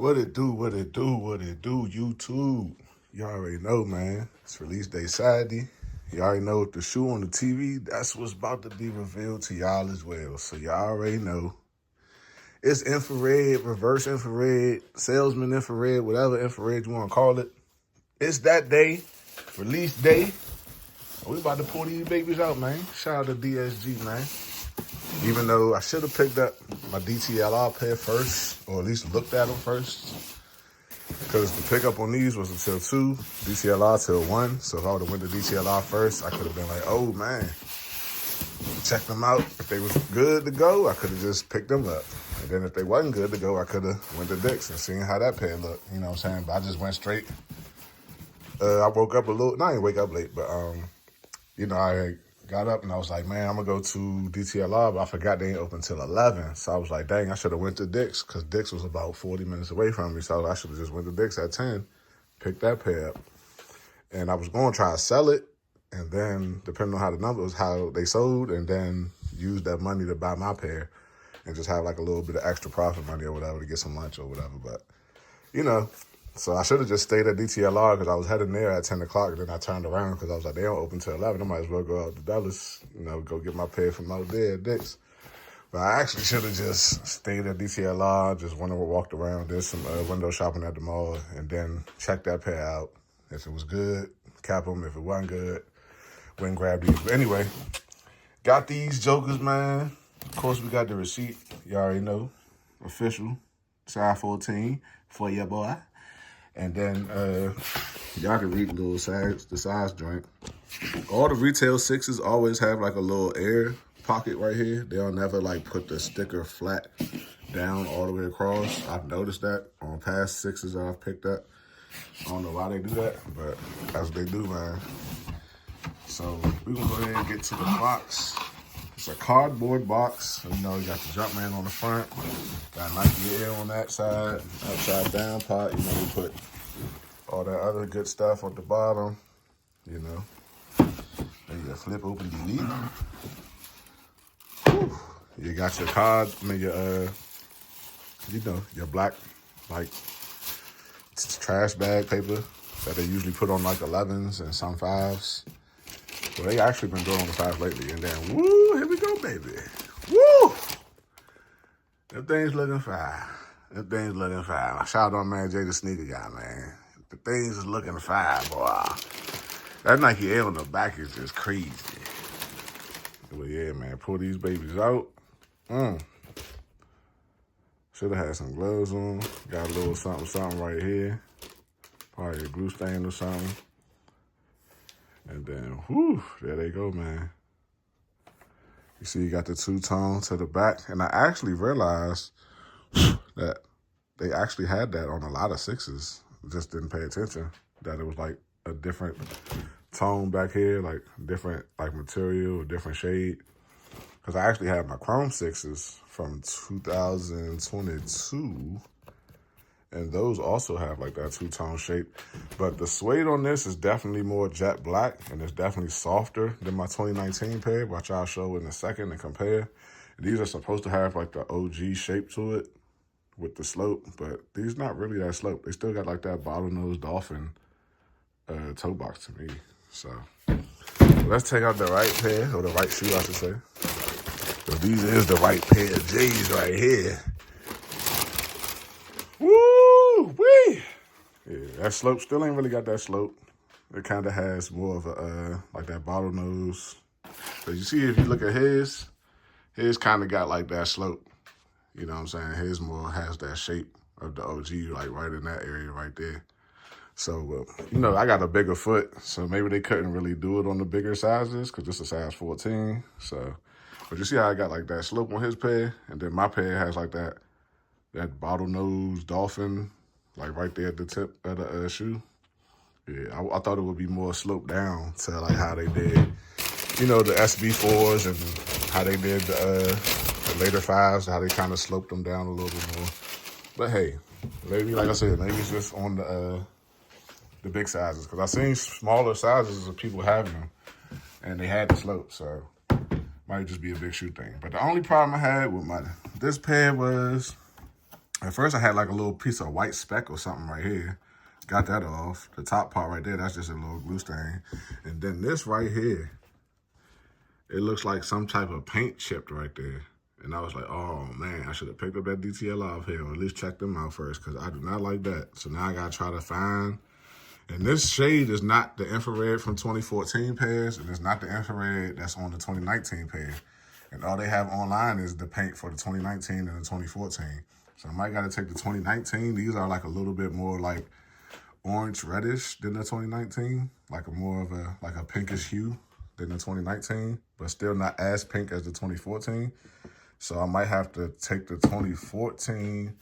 What it do, what it do, what it do, YouTube. You already know, man. It's release day Saturday. You already know with the shoe on the TV, that's what's about to be revealed to y'all as well. So y'all already know. It's infrared, reverse infrared, salesman infrared, whatever infrared you want to call it. It's that day, release day. We about to pull these babies out, man. Shout out to DSG, man. Even though I should have picked up my DTLR pair first, or at least looked at them first. Because the pickup on these was until 2, DTLR till 1. So if I would have went to DTLR first, I could have been like, oh man, check them out. If they was good to go, I could have just picked them up. And then if they wasn't good to go, I could have went to Dick's and seen how that pair looked. You know what I'm saying? But I just went straight. I woke up a little, no, I didn't wake up late, but I got up and I was like, man, I'm going to go to DTLR, but I forgot they ain't open till 11. So I was like, dang, I should have went to Dick's because Dick's was about 40 minutes away from me. So I should have just went to Dick's at 10, picked that pair up. And I was going to try to sell it. And then depending on how the numbers, how they sold, and then use that money to buy my pair and just have like a little bit of extra profit money or whatever to get some lunch or whatever. But, so I should have just stayed at DTLR because I was heading there at 10 o'clock. And then I turned around because I was like, they don't open till 11. I might as well go out to Dallas, go get my pair from out there at Dick's. But I actually should have just stayed at DTLR, just walked around, did some window shopping at the mall, and then checked that pair out. If it was good, cap them. If it wasn't good, went and grabbed these. But anyway, got these jokers, man. Of course, we got the receipt. You already know. Official. Size 14 for your boy. And then y'all can read the size joint. All the retail 6s always have like a little air pocket right here. They'll never like put the sticker flat down all the way across. I've noticed that on past 6s that I've picked up. I don't know why they do that, but that's what they do, man. So we're gonna go ahead and get to the box. It's a cardboard box. You got the Jumpman on the front. Got Nike Air on that side. Upside down pot. We put all that other good stuff on the bottom. Then you flip open, delete. Whew. You got your card. Your black, like, trash bag paper that they usually put on like 11s and some 5s. So they actually been doing on the 5s lately. And then, woo, here we go, baby. Woo! Them things looking fine. Shout out on man Jay the sneaker guy, man. The things is looking fine, boy. That Nike Air on the back is just crazy. But yeah, man, pull these babies out. Should have had some gloves on. Got a little something right here. Probably a glue stain or something. And then, whew, there they go, man. You see you got the two-tone to the back. And I actually realized that they actually had that on a lot of 6s. Just didn't pay attention. That it was like a different tone back here, like different like material, different shade. Because I actually had my Chrome 6s from 2022. And those also have like that two-tone shape. But the suede on this is definitely more jet black, and it's definitely softer than my 2019 pair, which I'll show in a second and compare. These are supposed to have like the OG shape to it with the slope, but these not really that slope. They still got like that bottlenose dolphin toe box to me. So let's take out the right pair, or the right shoe, I should say. So these is the right pair of J's right here. Woo-wee! Yeah, that slope still ain't really got that slope. It kind of has more of a, like that bottlenose. But you see, if you look at his kind of got like that slope. You know what I'm saying? His more has that shape of the OG, like right in that area right there. So, I got a bigger foot, so maybe they couldn't really do it on the bigger sizes because this is a size 14. So, but you see how I got like that slope on his pair, and then my pair has like that bottlenose dolphin, like right there at the tip of the shoe. Yeah, I thought it would be more sloped down to like how they did, the SB4s and how they did the later 5s, how they kind of sloped them down a little bit more. But hey, maybe, like I said, maybe it's just on the big sizes, because I seen smaller sizes of people having them, and they had the slope, so might just be a big shoe thing. But the only problem I had with this pair was At first I had like a little piece of white speck or something right here. Got that off. The top part right there, that's just a little glue stain. And then this right here, it looks like some type of paint chipped right there. And I was like, oh man, I should have picked up that DTL off here, or at least checked them out first, because I do not like that. So now I gotta try to find, and this shade is not the infrared from 2014 pairs, and it's not the infrared that's on the 2019 pair. And all they have online is the paint for the 2019 and the 2014. So I might gotta take the 2019. These are like a little bit more like orange reddish than the 2019, like a more of a like a pinkish hue than the 2019, but still not as pink as the 2014. So I might have to take the 2014.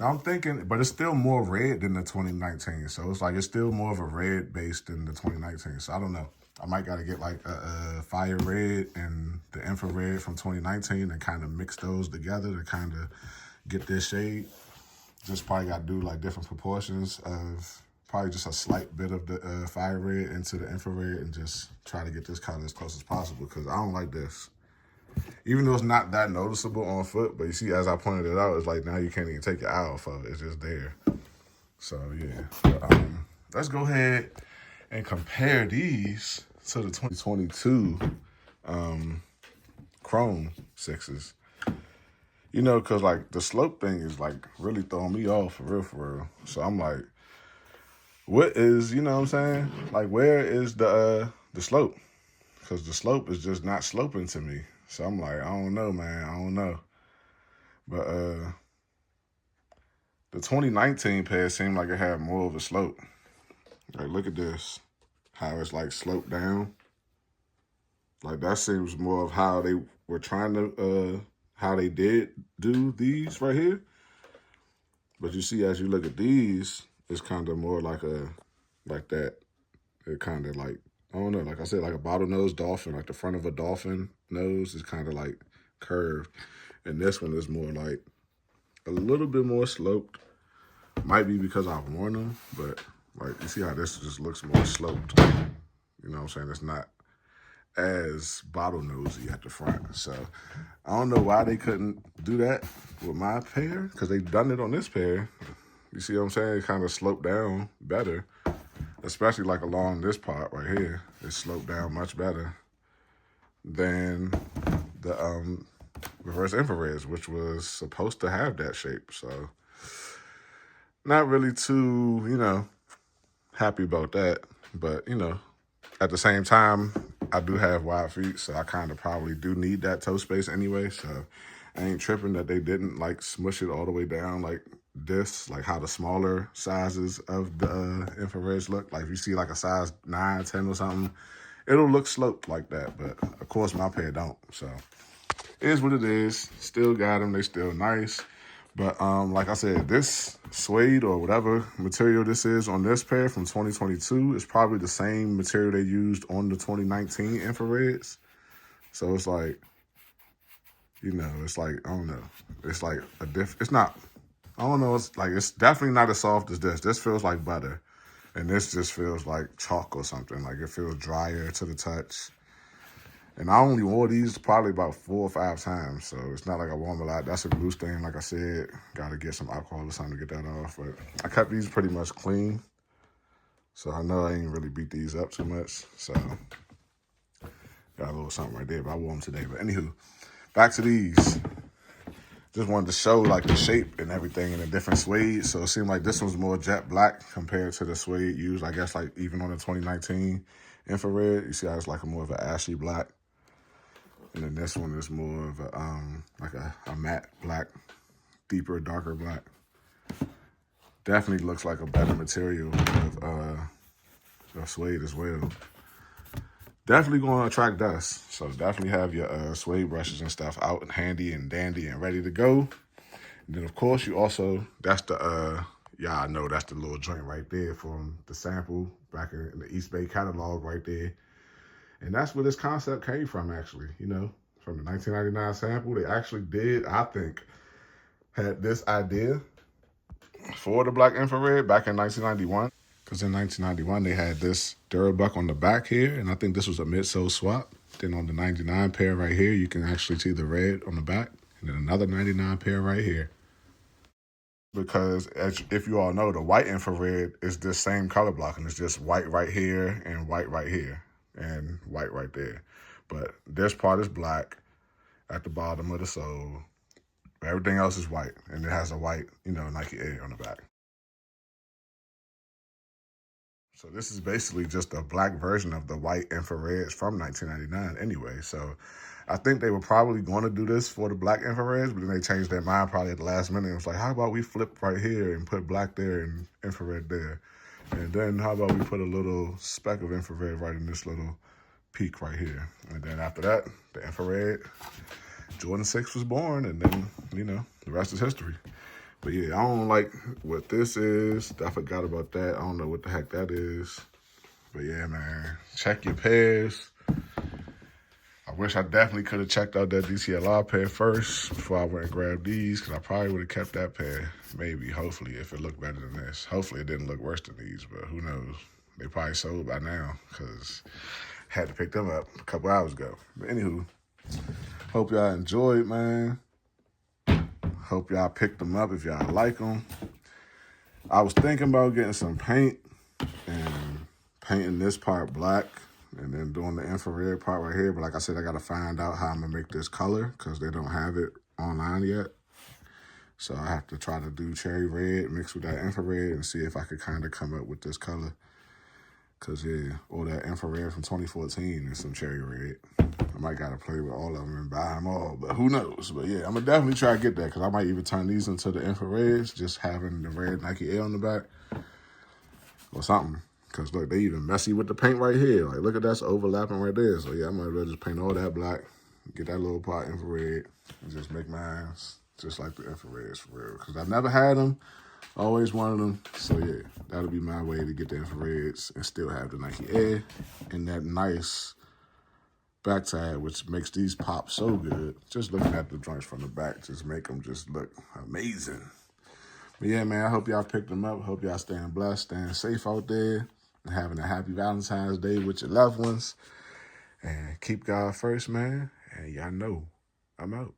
Now I'm thinking, but it's still more red than the 2019. So it's like, it's still more of a red base than the 2019. So I don't know. I might got to get like a fire red and the infrared from 2019 and kind of mix those together to kind of get this shade. Just probably got to do like different proportions of probably just a slight bit of the fire red into the infrared and just try to get this color as close as possible, because I don't like this. Even though it's not that noticeable on foot, but you see, as I pointed it out, it's like now you can't even take your eye off of it. It's just there. So yeah, but, let's go ahead and compare these to the 2022 Chrome 6s. You know, because like the slope thing is like really throwing me off for real. So I'm like, what is, you know what I'm saying? Like, where is the slope? Because the slope is just not sloping to me. So I'm like, I don't know, man. I don't know. But the 2019 pair seemed like it had more of a slope. Like, look at this. How it's like sloped down. Like, that seems more of how they were trying to, how they did do these right here. But you see, as you look at these, it's kind of more like that. It kind of like, I don't know, like I said, like a bottlenose dolphin, like the front of a dolphin nose is kind of like curved. And this one is more like a little bit more sloped. Might be because I've worn them, but like, you see how this just looks more sloped. You know what I'm saying? It's not as bottlenosey at the front. So I don't know why they couldn't do that with my pair, because they've done it on this pair. You see what I'm saying? It kind of sloped down better. Especially like along this part right here, it sloped down much better than the reverse infrareds, which was supposed to have that shape. So not really too, you know, happy about that. But, you know, at the same time, I do have wide feet, so I kind of probably do need that toe space anyway. So I ain't tripping that they didn't like smush it all the way down like this, like how the smaller sizes of the infrareds look. Like if you see like a size 9, 10 or something, it'll look sloped like that. But of course my pair don't. So it is what it is. Still got them. They still nice. But like I said, this suede or whatever material this is on this pair from 2022 is probably the same material they used on the 2019 infrareds. So it's like, you know, it's like, I don't know. It's like it's not, I don't know. It's like, it's definitely not as soft as this. This feels like butter. And this just feels like chalk or something. Like it feels drier to the touch. And I only wore these probably about 4 or 5 times. So it's not like I wore them a lot. That's a glue stain, like I said. Got to get some alcohol or something to get that off. But I kept these pretty much clean. So I know I ain't really beat these up too much. So got a little something right there. But I wore them today. But anywho, back to these. Just wanted to show like the shape and everything in a different suede. So it seemed like this one's more jet black compared to the suede used, I guess, like even on the 2019 infrared. You see how it's like more of an ashy black. And then this one is more of a, like a matte black, deeper, darker black. Definitely looks like a better material of suede as well. Definitely going to attract dust. So definitely have your suede brushes and stuff out and handy and dandy and ready to go. And then of course you also, that's the, I know that's the little joint right there from the sample back in the East Bay catalog right there. And that's where this concept came from, actually, you know, from the 1999 sample. They actually did, I think, had this idea for the black infrared back in 1991. Because in 1991, they had this Durabuck on the back here, and I think this was a midsole swap. Then on the 99 pair right here, you can actually see the red on the back, and then another 99 pair right here. because if you all know, the white infrared is this same color blocking. It's just white right here and white right here and white right there. But this part is black at the bottom of the sole. Everything else is white, and it has a white, Nike Air on the back. So this is basically just a black version of the white infrareds from 1999 anyway. So I think they were probably going to do this for the black infrareds, but then they changed their mind probably at the last minute. It was like, how about we flip right here and put black there and infrared there? And then how about we put a little speck of infrared right in this little peak right here? And then after that, the infrared, Jordan 6 was born, and then, the rest is history. But yeah, I don't like what this is. I forgot about that. I don't know what the heck that is. But yeah, man, check your pairs. I wish I definitely could have checked out that DCLR pair first before I went and grabbed these, because I probably would have kept that pair. Maybe, hopefully, if it looked better than this. Hopefully it didn't look worse than these, but who knows? They probably sold by now, because I had to pick them up a couple hours ago. But anywho, hope y'all enjoyed, man. Hope y'all picked them up if y'all like them. I was thinking about getting some paint and painting this part black and then doing the infrared part right here. But like I said, I got to find out how I'm going to make this color because they don't have it online yet. So I have to try to do cherry red mixed with that infrared and see if I could kind of come up with this color. Because, yeah, or that infrared from 2014 and some cherry red. I might got to play with all of them and buy them all, but who knows? But, yeah, I'm going to definitely try to get that because I might even turn these into the infrareds, just having the red Nike Air on the back or something. Because, look, they even messy with the paint right here. Like, look at that's overlapping right there. So, yeah, I might as well just paint all that black, get that little part infrared, and just make mine just like the infrareds for real. Because I never had them. Always wanted them. So, yeah, that'll be my way to get the infrareds and still have the Nike Air and that nice back tag, which makes these pop so good. Just looking at the joints from the back just make them just look amazing. But, yeah, man, I hope y'all picked them up. Hope y'all staying blessed, staying safe out there, and having a happy Valentine's Day with your loved ones. And keep God first, man. And y'all know I'm out.